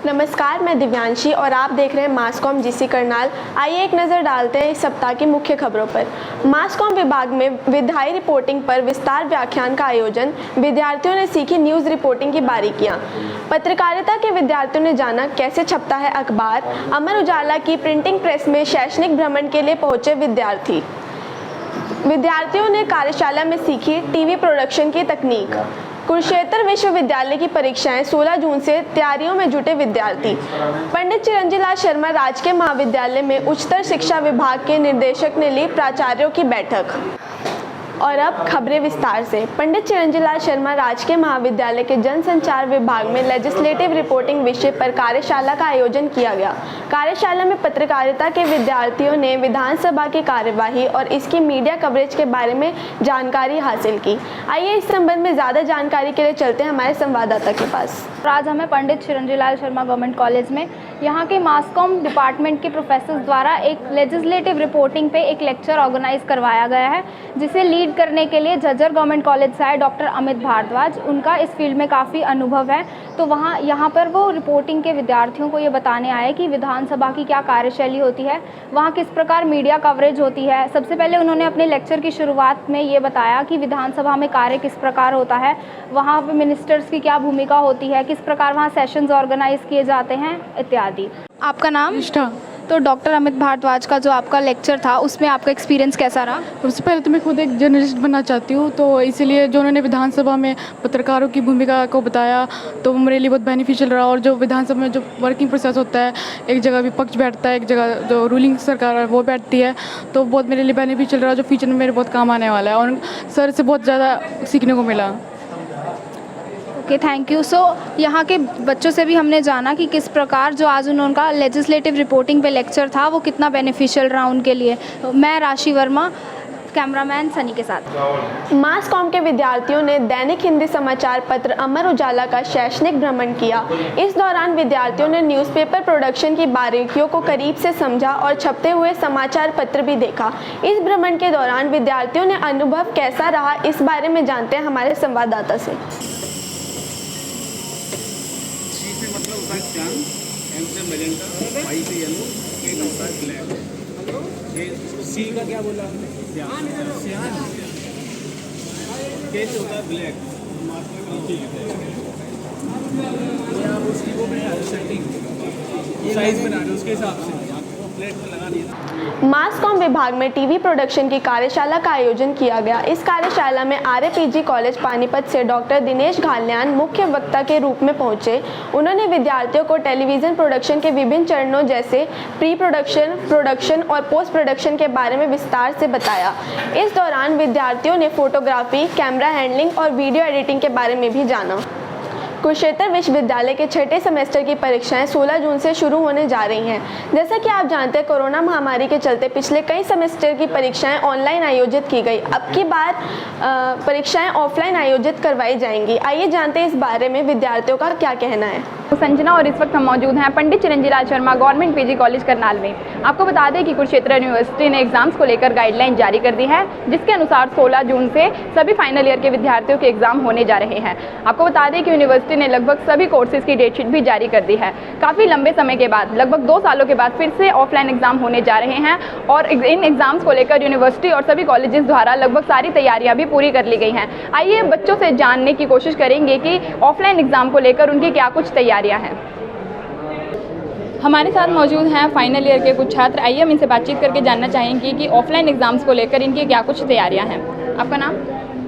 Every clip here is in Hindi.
नमस्कार, मैं दिव्यांशी और आप देख रहे हैं मासकॉम जीसी करनाल। आइए एक नज़र डालते हैं इस सप्ताह की मुख्य खबरों पर। मासकॉम विभाग में विधायी रिपोर्टिंग पर विस्तार व्याख्यान का आयोजन। विद्यार्थियों ने सीखी न्यूज़ रिपोर्टिंग की बारीकियां। पत्रकारिता के विद्यार्थियों ने जाना कैसे छपता है अखबार। अमर उजाला की प्रिंटिंग प्रेस में शैक्षणिक भ्रमण के लिए पहुंचे विद्यार्थी। विद्यार्थियों ने कार्यशाला में सीखी टीवी प्रोडक्शन की तकनीक। कुरुक्षेत्र विश्वविद्यालय की परीक्षाएं 16 जून से तैयारियों में जुटे विद्यार्थी। पंडित चिरंजी लाल शर्मा राजकीय महाविद्यालय में उच्चतर शिक्षा विभाग के निदेशक ने ली प्राचार्यों की बैठक। और अब खबरें विस्तार से। पंडित चिरंजी लाल शर्मा राजकीय महाविद्यालय के जनसंचार विभाग में लेजिस्लेटिव रिपोर्टिंग विषय पर कार्यशाला का आयोजन किया गया। कार्यशाला में पत्रकारिता के विद्यार्थियों ने विधानसभा की कार्यवाही और इसकी मीडिया कवरेज के बारे में जानकारी हासिल की। आइए इस संबंध में ज़्यादा जानकारी के लिए चलते हैं हमारे संवाददाता के पास। आज हमें पंडित चिरंजी लाल शर्मा गवर्नमेंट कॉलेज में यहाँ के मासकॉम डिपार्टमेंट के प्रोफेसर द्वारा एक लेजिस्लेटिव रिपोर्टिंग पे एक लेक्चर ऑर्गेनाइज करवाया गया है, जिसे लीड करने के लिए झज्जर गवर्नमेंट कॉलेज से आए डॉक्टर अमित भारद्वाज। उनका इस फील्ड में काफ़ी अनुभव है, तो यहाँ पर वो रिपोर्टिंग के विद्यार्थियों को ये बताने आए कि विधानसभा की क्या कार्यशैली होती है, वहाँ किस प्रकार मीडिया कवरेज होती है। सबसे पहले उन्होंने अपने लेक्चर की शुरुआत में ये बताया कि विधानसभा में कार्य किस प्रकार होता है, वहाँ पर मिनिस्टर्स की क्या भूमिका होती है, किस प्रकार वहाँ सेशंस ऑर्गेनाइज किए जाते हैं इत्यादि। आपका नाम? निष्ठा। तो डॉक्टर अमित भारद्वाज का जो आपका लेक्चर था उसमें आपका एक्सपीरियंस कैसा रहा? सबसे पहले तो मैं खुद एक जर्नलिस्ट बनना चाहती हूँ, तो इसीलिए जो उन्होंने विधानसभा में पत्रकारों की भूमिका को बताया तो वो मेरे लिए बहुत बेनिफिशियल रहा। और जो विधानसभा में जो वर्किंग प्रोसेस होता है, एक जगह विपक्ष बैठता है, एक जगह जो रूलिंग सरकार है वो बैठती है, तो बहुत मेरे लिए बेनिफिशियल रहा, जो फ्यूचर में मेरे बहुत काम आने वाला है। और सर से बहुत ज़्यादा सीखने को मिला। Okay, thank you. सो यहाँ के बच्चों से भी हमने जाना कि किस प्रकार जो आज उनका लेजिस्लेटिव रिपोर्टिंग पे लेक्चर था वो कितना बेनिफिशियल रहा उनके लिए। मैं राशि वर्मा, कैमरामैन सनी के साथ। मासकॉम के विद्यार्थियों ने दैनिक हिंदी समाचार पत्र अमर उजाला का शैक्षणिक भ्रमण किया। इस दौरान विद्यार्थियों ने न्यूज़पेपर प्रोडक्शन की बारीकियों को करीब से समझा और छपते हुए समाचार पत्र भी देखा। इस भ्रमण के दौरान विद्यार्थियों ने अनुभव कैसा रहा, इस बारे में जानते हैं हमारे संवाददाता से। एम से मैजेंटा, वाई से येलो, के का होता है ब्लैक। ये सी का क्या बोला आपने? सियान। के से होता है ब्लैक। ये आप उसकी वो बना सेटिंग साइज बना रहे हो उसके हिसाब से प्लेट में लगा दिया। मासकॉम विभाग में टीवी प्रोडक्शन की कार्यशाला का आयोजन किया गया। इस कार्यशाला में आरएपीजी कॉलेज पानीपत से डॉक्टर दिनेश घाल्यान मुख्य वक्ता के रूप में पहुंचे। उन्होंने विद्यार्थियों को टेलीविज़न प्रोडक्शन के विभिन्न चरणों जैसे प्री प्रोडक्शन, प्रोडक्शन और पोस्ट प्रोडक्शन के बारे में विस्तार से बताया। इस दौरान विद्यार्थियों ने फोटोग्राफी, कैमरा हैंडलिंग और वीडियो एडिटिंग के बारे में भी जाना। कुरुक्षेत्र विश्वविद्यालय के छठे सेमेस्टर की परीक्षाएं 16 जून से शुरू होने जा रही हैं। जैसा कि आप जानते हैं, कोरोना महामारी के चलते पिछले कई सेमेस्टर की परीक्षाएं ऑनलाइन आयोजित की गई। अब की बार परीक्षाएं ऑफलाइन आयोजित करवाई जाएंगी। आइए जानते हैं इस बारे में विद्यार्थियों का क्या कहना है। संजना और इस वक्त हम मौजूद हैं Pandit Chiranji Lal Sharma government PG college Karnal में। आपको बता दें कि कुरुक्षेत्र यूनिवर्सिटी ने एग्जाम्स को लेकर गाइडलाइन जारी कर दी है, जिसके अनुसार 16 जून से सभी फाइनल ईयर के विद्यार्थियों के एग्जाम होने जा रहे हैं। आपको बता दें कि यूनिवर्सिटी ने लगभग सभी कोर्सेज की डेटशीट भी जारी कर दी है। काफ़ी लंबे समय के बाद, लगभग 2 सालों के बाद फिर से ऑफलाइन एग्जाम होने जा रहे हैं और इन एग्जाम्स को लेकर यूनिवर्सिटी और सभी कॉलेजेस द्वारा लगभग सारी तैयारियां भी पूरी कर ली गई हैं। आइए बच्चों से जानने की कोशिश करेंगे कि ऑफलाइन एग्जाम को लेकर उनकी क्या कुछ तैयारियां हैं। हमारे साथ मौजूद हैं फाइनल ईयर के कुछ छात्र। आइए हम इनसे बातचीत करके जानना चाहेंगे कि ऑफलाइन एग्जाम्स को लेकर इनकी क्या कुछ तैयारियां हैं। आपका नाम?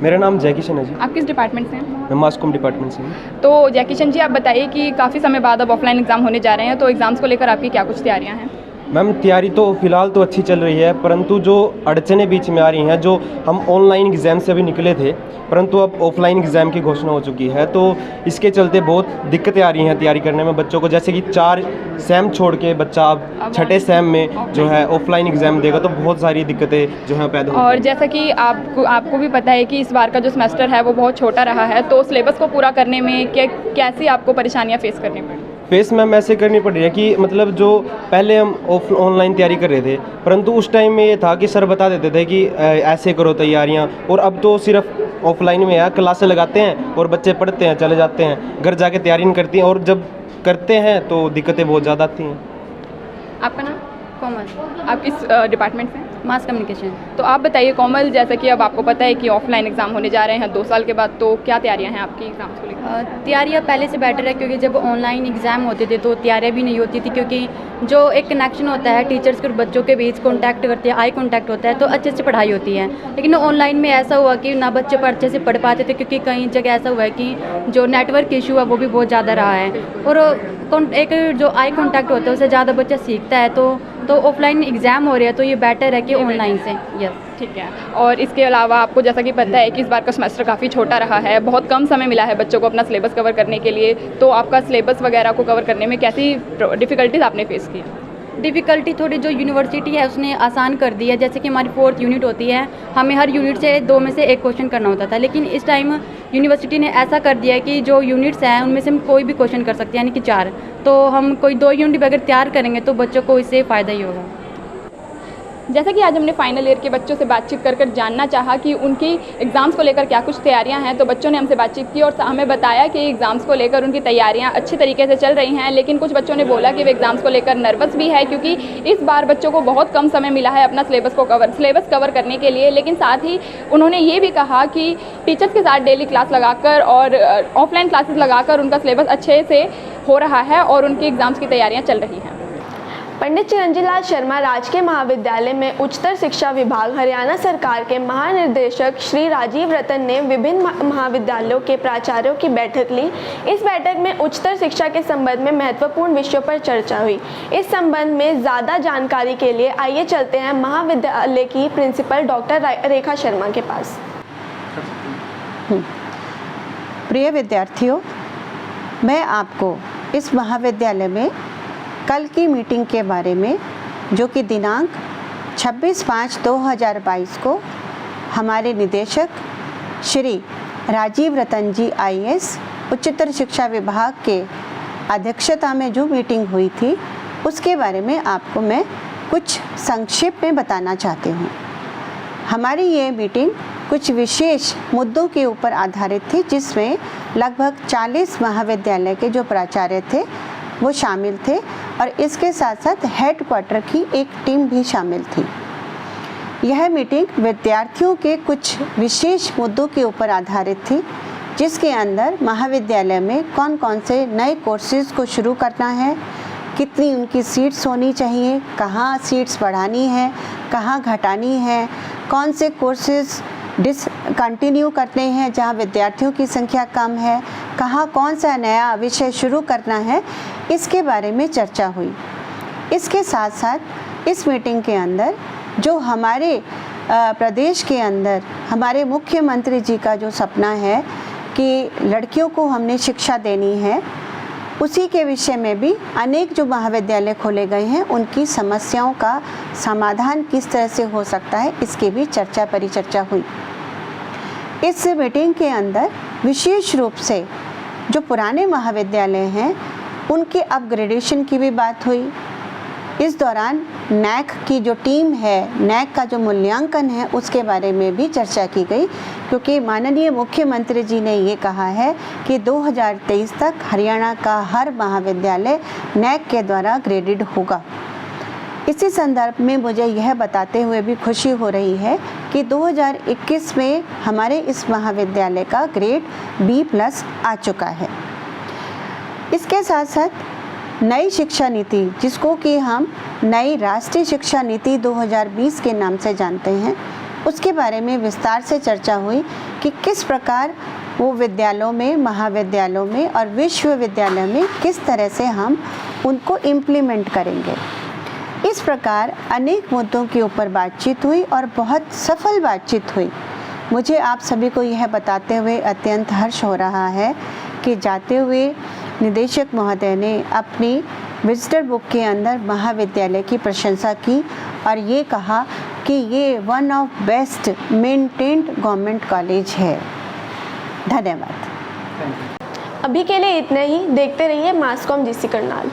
मेरा नाम जय किशन है जी। आप किस डिपार्टमेंट से हैं? मैं मासकॉम डिपार्टमेंट से हूँ। तो जय किशन जी, आप बताइए कि काफ़ी समय बाद अब ऑफलाइन एग्जाम होने जा रहे हैं, तो एग्जाम्स को लेकर आपकी क्या कुछ तैयारियां हैं? मैम, तैयारी तो फ़िलहाल तो अच्छी चल रही है, परंतु जो अड़चनें बीच में आ रही हैं, जो हम ऑनलाइन एग्ज़ाम से अभी निकले थे परंतु अब ऑफलाइन एग्ज़ाम की घोषणा हो चुकी है, तो इसके चलते बहुत दिक्कतें आ रही हैं तैयारी करने में बच्चों को। जैसे कि 4 सेम छोड़ के बच्चा अब छठे सेम में जो है ऑफलाइन एग्ज़ाम देगा, तो बहुत सारी दिक्कतें जो है पैदा होती हैं। और जैसा कि आपको भी पता है कि इस बार का जो सेमेस्टर है वो बहुत छोटा रहा है, तो सिलेबस को पूरा करने में कैसी आपको परेशानियाँ फेस करनी पड़ी? फेस मैम ऐसे करनी पड़ रही है कि मतलब जो पहले हम ऑनलाइन तैयारी कर रहे थे, परंतु उस टाइम में ये था कि सर बता देते थे कि ऐसे करो तैयारियां, और अब तो सिर्फ ऑफलाइन में है, क्लासें लगाते हैं और बच्चे पढ़ते हैं, चले जाते हैं, घर जाके तैयारी नहीं करती हैं। और जब करते हैं तो दिक्कतें बहुत ज़्यादा आती हैं। आपका नाम? कॉमर्स, आप इस डिपार्टमेंट से हैं? Mass communication. तो आप बताइए कोमल, जैसा कि अब आपको पता है कि ऑफलाइन एग्ज़ाम होने जा रहे हैं 2 साल के बाद, तो क्या तैयारियां हैं आपकी एग्ज़ाम्स को लेकर? तैयारियाँ पहले से बेटर है, क्योंकि जब ऑनलाइन एग्ज़ाम होते थे तो तैयारियाँ भी नहीं होती थी, क्योंकि जो एक कनेक्शन होता है टीचर्स के और बच्चों के बीच, कॉन्टैक्ट करते हैं, आई कॉन्टैक्ट होता है, तो अच्छे से पढ़ाई होती है। लेकिन ऑनलाइन में ऐसा हुआ कि ना बच्चे अच्छे से पढ़ पाते थे, क्योंकि कई जगह ऐसा हुआ है कि जो नेटवर्क इशू है वो भी बहुत ज़्यादा रहा है, और एक जो आई कॉन्टैक्ट होता है उससे ज़्यादा बच्चा सीखता है। तो ऑफलाइन एग्ज़ाम हो रहे हैं तो ये बेटर है कि ऑनलाइन से। यस, ठीक है। और इसके अलावा आपको जैसा कि पता है कि इस बार का सेमेस्टर काफ़ी छोटा रहा है, बहुत कम समय मिला है बच्चों को अपना सिलेबस कवर करने के लिए, तो आपका सिलेबस वगैरह को कवर करने में कैसी डिफ़िकल्टीज आपने फेस की? डिफ़िकल्टी थोड़ी जो यूनिवर्सिटी है उसने आसान कर दी है। जैसे कि हमारी 4th यूनिट होती है, हमें हर यूनिट से 2 में से 1 क्वेश्चन करना होता था, लेकिन इस टाइम यूनिवर्सिटी ने ऐसा कर दिया है कि जो यूनिट्स हैं उनमें से हम कोई भी क्वेश्चन कर सकते हैं, यानी कि 4। तो हम कोई 2 यूनिट अगर तैयार करेंगे तो बच्चों को इससे फ़ायदा ही होगा। जैसा कि आज हमने फाइनल ईयर के बच्चों से बातचीत कर जानना चाहा कि उनकी एग्ज़ाम्स को लेकर क्या कुछ तैयारियां हैं, तो बच्चों ने हमसे बातचीत की और हमें बताया कि एग्ज़ाम्स को लेकर उनकी तैयारियां अच्छे तरीके से चल रही हैं। लेकिन कुछ बच्चों ने बोला कि वे एग्ज़ाम्स को लेकर नर्वस भी है, क्योंकि इस बार बच्चों को बहुत कम समय मिला है अपना सिलेबस कवर करने के लिए। लेकिन साथ ही उन्होंने ये भी कहा कि टीचर्स के साथ डेली क्लास लगाकर और ऑफलाइन क्लासेस लगाकर उनका सिलेबस अच्छे से हो रहा है और उनकी एग्ज़ाम्स की तैयारियाँ चल रही हैं। पंडित चिरंजी लाल शर्मा राजकीय महाविद्यालय में उच्चतर शिक्षा विभाग हरियाणा सरकार के महानिदेशक श्री राजीव रतन ने विभिन्न महाविद्यालयों के प्राचार्यों की बैठक ली। इस बैठक में उच्चतर शिक्षा के संबंध में महत्वपूर्ण विषयों पर चर्चा हुई। इस संबंध में ज़्यादा जानकारी के लिए आइए चलते हैं महाविद्यालय की प्रिंसिपल डॉक्टर रेखा शर्मा के पास। प्रिय विद्यार्थियों, मैं आपको इस महाविद्यालय में कल की मीटिंग के बारे में, जो कि दिनांक 26/5/2022 को हमारे निदेशक श्री राजीव रतन जी IAS उच्चतर शिक्षा विभाग के अध्यक्षता में जो मीटिंग हुई थी, उसके बारे में आपको मैं कुछ संक्षेप में बताना चाहती हूँ। हमारी ये मीटिंग कुछ विशेष मुद्दों के ऊपर आधारित थी, जिसमें लगभग 40 महाविद्यालय के जो प्राचार्य थे वो शामिल थे, और इसके साथ साथ हेडक्वार्टर की एक टीम भी शामिल थी। यह मीटिंग विद्यार्थियों के कुछ विशेष मुद्दों के ऊपर आधारित थी, जिसके अंदर महाविद्यालय में कौन कौन से नए कोर्सेज़ को शुरू करना है, कितनी उनकी सीट्स होनी चाहिए, कहाँ सीट्स बढ़ानी है, कहाँ घटानी है, कौन से कोर्सेज़ डिसकंटिन्यू करने हैं जहाँ विद्यार्थियों की संख्या कम है, कहाँ कौन सा नया विषय शुरू करना है, इसके बारे में चर्चा हुई। इसके साथ साथ इस मीटिंग के अंदर जो हमारे प्रदेश के अंदर हमारे मुख्यमंत्री जी का जो सपना है कि लड़कियों को हमने शिक्षा देनी है, उसी के विषय में भी अनेक जो महाविद्यालय खोले गए हैं उनकी समस्याओं का समाधान किस तरह से हो सकता है, इसकी भी चर्चा परिचर्चा हुई। इस मीटिंग के अंदर विशेष रूप से जो पुराने महाविद्यालय हैं उनके अपग्रेडेशन की भी बात हुई। इस दौरान नैक की जो टीम है, नैक का जो मूल्यांकन है, उसके बारे में भी चर्चा की गई, क्योंकि माननीय मुख्यमंत्री जी ने ये कहा है कि 2023 तक हरियाणा का हर महाविद्यालय नैक के द्वारा ग्रेडेड होगा। इसी संदर्भ में मुझे यह बताते हुए भी खुशी हो रही है कि 2021 में हमारे इस महाविद्यालय का ग्रेड B+ आ चुका है। इसके साथ साथ नई शिक्षा नीति, जिसको कि हम नई राष्ट्रीय शिक्षा नीति 2020 के नाम से जानते हैं, उसके बारे में विस्तार से चर्चा हुई कि किस प्रकार वो विद्यालयों में, महाविद्यालयों में और विश्वविद्यालय में किस तरह से हम उनको इम्प्लीमेंट करेंगे। इस प्रकार अनेक मुद्दों के ऊपर बातचीत हुई और बहुत सफल बातचीत हुई। मुझे आप सभी को यह बताते हुए अत्यंत हर्ष हो रहा है कि जाते हुए निदेशक महोदय ने अपनी विजिटर बुक के अंदर महाविद्यालय की प्रशंसा की और ये कहा कि ये one of best maintained government college है। धन्यवाद। अभी के लिए इतना ही। देखते रहिए मासकॉम GC करनाल।